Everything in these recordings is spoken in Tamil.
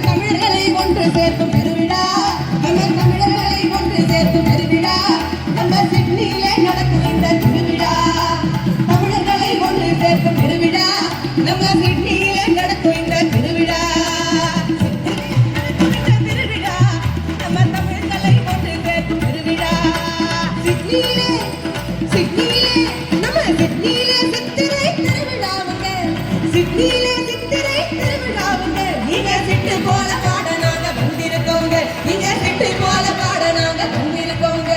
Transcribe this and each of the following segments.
தமிழர்களை ஒன்று சேர்க்கும் பெருவிழா, நம்ம தமிழர்களை ஒன்று சேர்க்கும் பெருவிழா, நம்ம சிட்னியிலே நடக்கும் இந்த திருவிழா. தமிழர்களை ஒன்று சேர்க்கும் பெருவிழா, நம்ம சிட்னியிலே நடக்கும் இந்த திருவிழா. திருவிழா நம்ம தமிழர்களை ஒன்று சேர்க்கும் பெருவிழா. சிட்னியிலே சிட்னியிலே நம்ம சிட்னியிலே சித்திரை திருவிழாவுங்க, சிட்னியிலே சித்திரை திருவிழாவுங்க. நீங்க சிட்டு போல பாட நாங்க வந்திருக்கோங்க, நீங்க சிட்டு போல பாட நாங்க வந்திருக்கோங்க.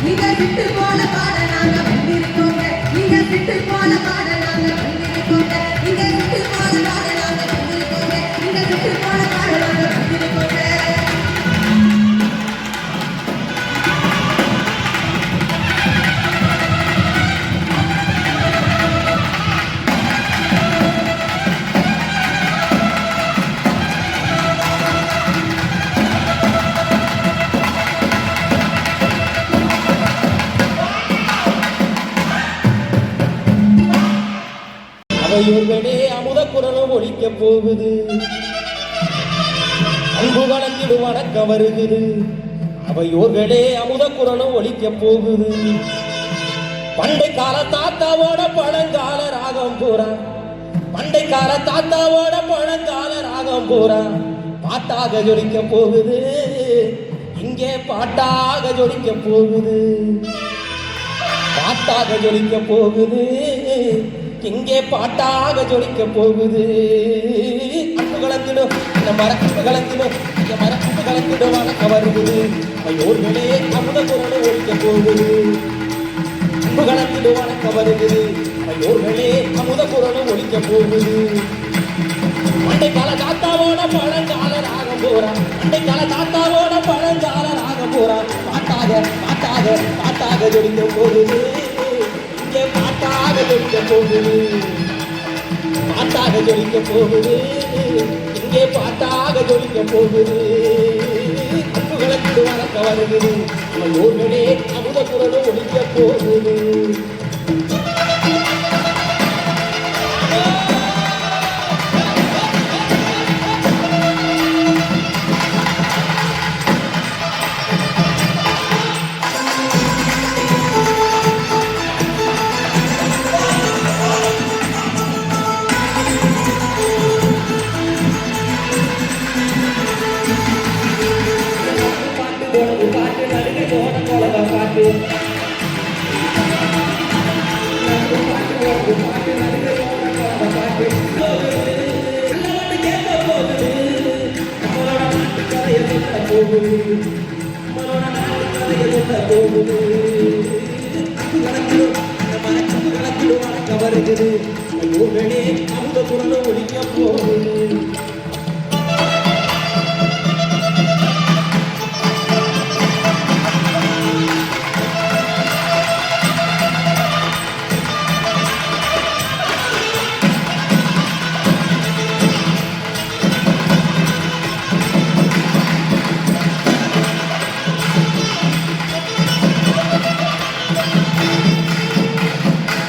நீங்க சிட்டு போல பாட நாங்க வந்திருக்கோங்க, நீங்க சிட்டு போல பாட நாங்க வந்திருக்கோங்க, நீங்க சிட்டு போல பாட நாங்க வந்திருக்கோங்க, நீங்க சிட்டு போல பாட நாங்க வந்திருக்கோங்க. அவையோர்களே அமுத குரலும் ஒழிக்க போகுது, அன்பு கலந்திடு வணக்கம் வருகுது. அவையோர்களே அமுத குரலும் ஒழிக்க போகுது. பண்டை கால தாத்தாவோட பழங்கால ராகம் போறான், பண்டை கால தாத்தாவோட பழங்கால ராகம் போறான். பாட்டாக ஜொலிக்க போகுது, இங்கே பாட்டாக ஜொலிக்க போகுது, பாட்டாக ஜொலிக்க போகுது, இங்கே பாட்டாக ஜொலிக்க போகுது. அன்பு கலந்திடும் இந்த மரப்பு கலந்திடும், இந்த மரப்பு கலந்திடும் வணக்கம் வருகுது. அவையோர்களே அமுத குரல் ஒழிக்க போகுது, அன்பு கலந்திடும் வணக்கம் வருகுது. அவையோர்களே அமுத குரல் ஒழிக்க போகுது. மண்டை கால தாத்தாவோட பழங்கால ராகம் போறான், மண்டை கால தாத்தாவோட பழங்கால ராகம் போறான். பாட்டாக பாட்டாக பாட்டாக ஜொலிக்க போகுது, இங்கே பாட்டாக ஜொலிக்க போகுது, பாட்டாக ஜொலிக்க போகுது, இங்கே பாட்டாக ஜொலிக்க போகுது. அன்பு கலந்து வணக்க வருகிறது, அவையோர்களே அமுத குரலும் ஒழிக்க போகுது. வருகிறது அமுத குரல் ஒழிக்க போகுது.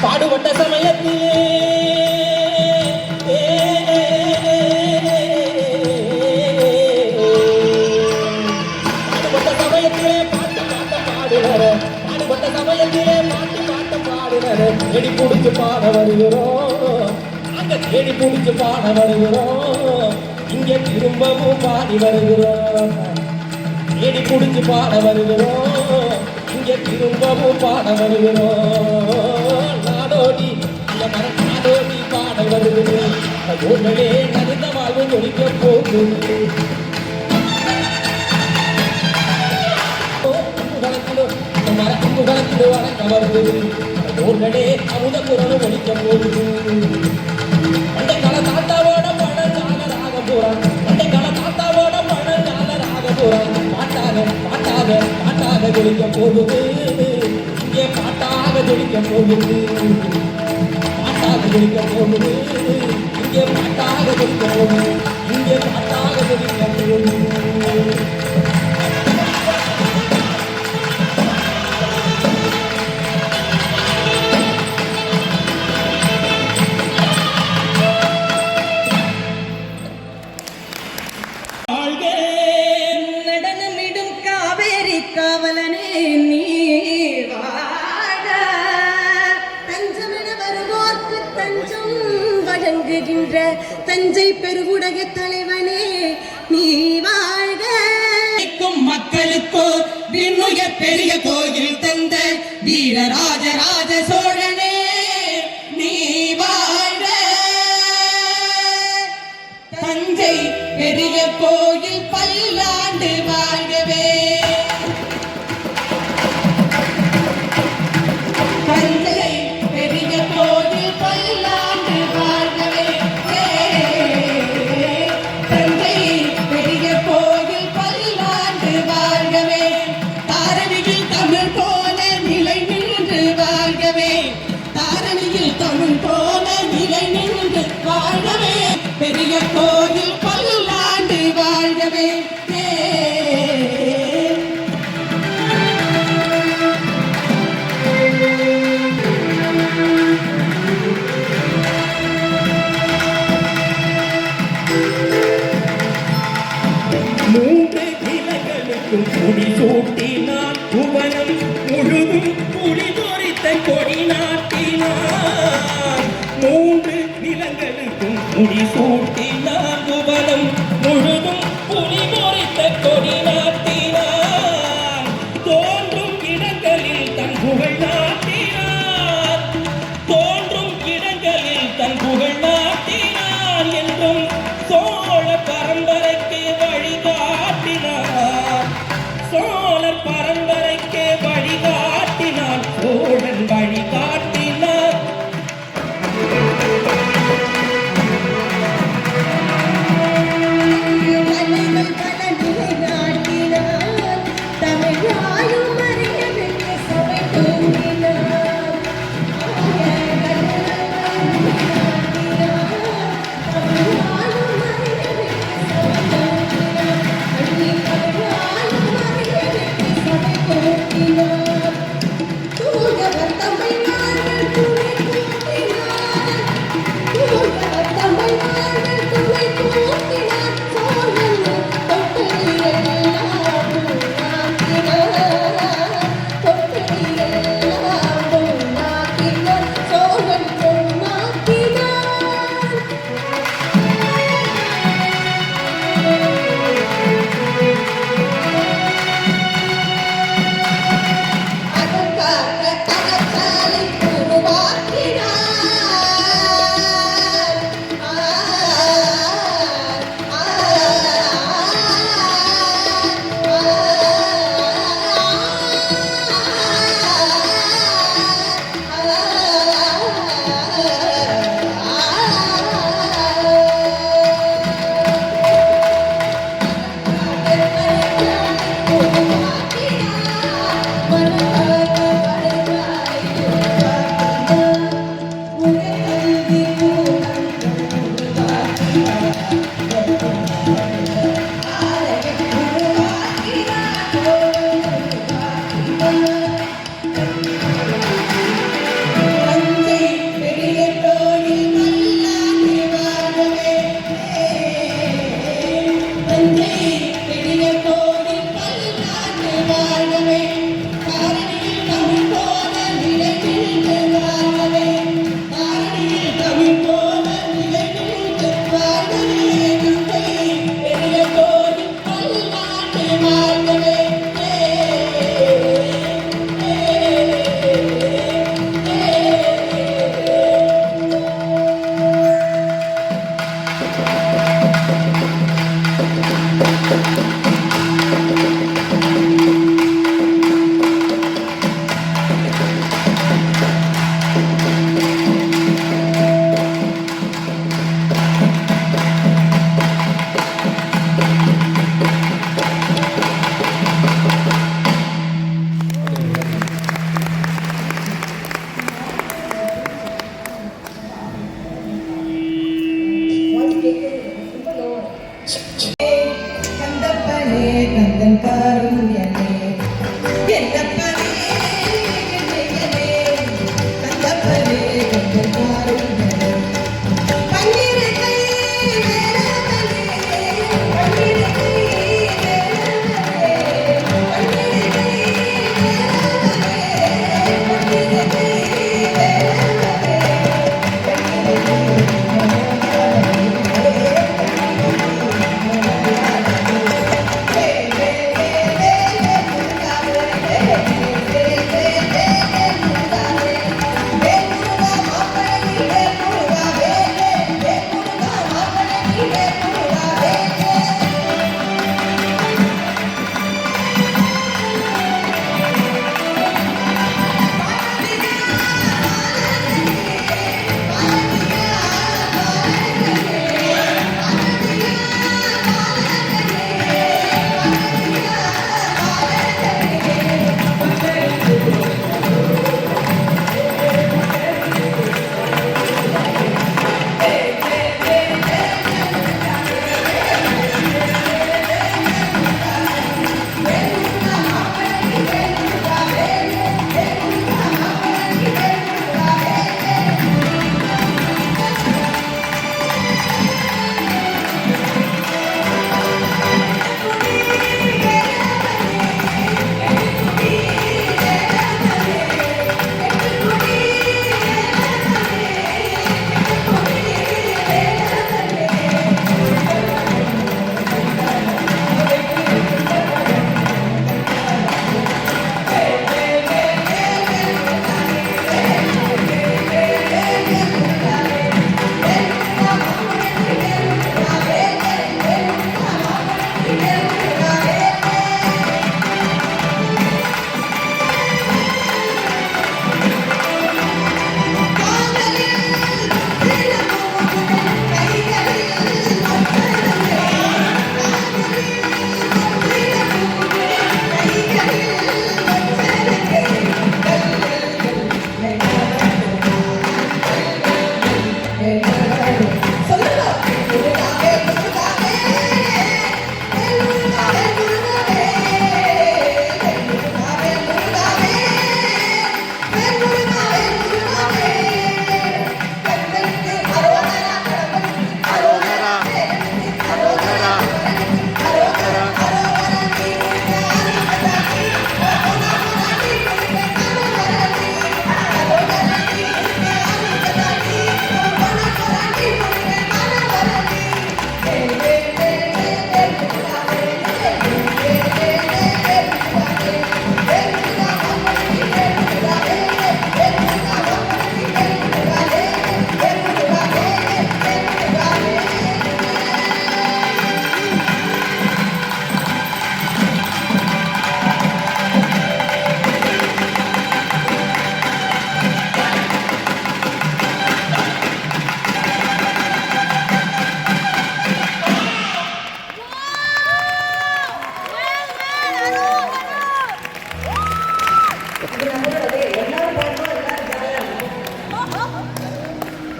பாடுபட்ட சமயத்திலே பாடுபட்ட சமயத்திலே பாட்டு பாடுகிற தேடி பிடிச்சு பாட வருகிறோம், அங்க தேடி பிடிச்சு பாட வருகிறோம், இங்கே திரும்பவும் பாடி வருகிறோம், தேடி பிடிச்சு பாட வருகிறோம், இங்கே திரும்பவும் பாட வருகிறோம். நாடோடி நாடோடி பாட வருகிறோம். ஊர்களே நலிந்த வாழ்வு ஒழிக்க போகுது மரக்குகளத்திலோ கவர்ந்து ஊர்களே அமுத குரலும் ஒழிக்க போகுது அண்டை கால தாத்தாவோட பழங்காலராக போறான் அண்டை கால தாத்தாவோட பழங்காலராக போறான் பாட்டாக ஜொலிக்க போகுது இங்கே பாட்டாக ஜொலிக்க போகுது பாட்டாக ஜொலிக்க போகுது இங்கே பாட்டாக ஜொலிக்க போகுது இங்கே பாட்டாக ஜொலிக்க போகுது நடனமிடும் காவேரி காவலனே நீ வாழ தஞ்சமென வருவோர்க்கு தஞ்சம் வழங்குகின்ற தஞ்சை பெருவுடைய தலைவனே நீ வாழ்க மக்களுக்கோ விண்ணுய பெரிய கோயில் தந்த வீரராஜராஜ சோழனே நீ வாழ்க தஞ்சை பெரிய கோயில் பல்லாண்டு வாழ்கவே தஞ்சை பெரிய கோயில் பல்லாண்டு வாழ்கவே தஞ்சை பெரிய கோயில் பல்லாண்டு வாழ்கவே தாரணியில் தமிழ் போல நிலை நின்று வாழ்கவே தாரணியில் தமிழ் போல நிலை நின்று வாழ்கவே பெரிய கோயில் பல்லாண்டு வாழ்கவே மூன்று இலங்களுக்கும் குடி சூட்டினான் புவனம் முழுதும் புலி பொறித்த கொடி நாட்டினான் மூன்று நிலங்களுக்கும் குடி சூட்டினான் புவனம் முழுதும் புலி பொறித்த கொடி நாட்டினான் தோன்றும் இடங்களில் தன் புகழ் நாட்டினான் தோன்றும் இடங்களில் தன் புகழ் நாட்டினான் என்றும் சோழ பரம்பரைக்கு வழிகாட்டினார் சோழர் பரம்பரைக்கு வழிகாட்டினார் சோழன் வழிகாட்டினார் மணி கந்தப்பனே கந்தன் காருண்யனே என்னப்பனே என்னையனே கந்தப்பனே கந்தன் காருண்யனே பன்னிரு கை வேலவனே பன்னிரு கை வேலவனே பன்னிரு கை வேலவனே பன்னிரு கை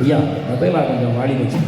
ஐயா மொபைலா கொஞ்சம் வாடி வச்சு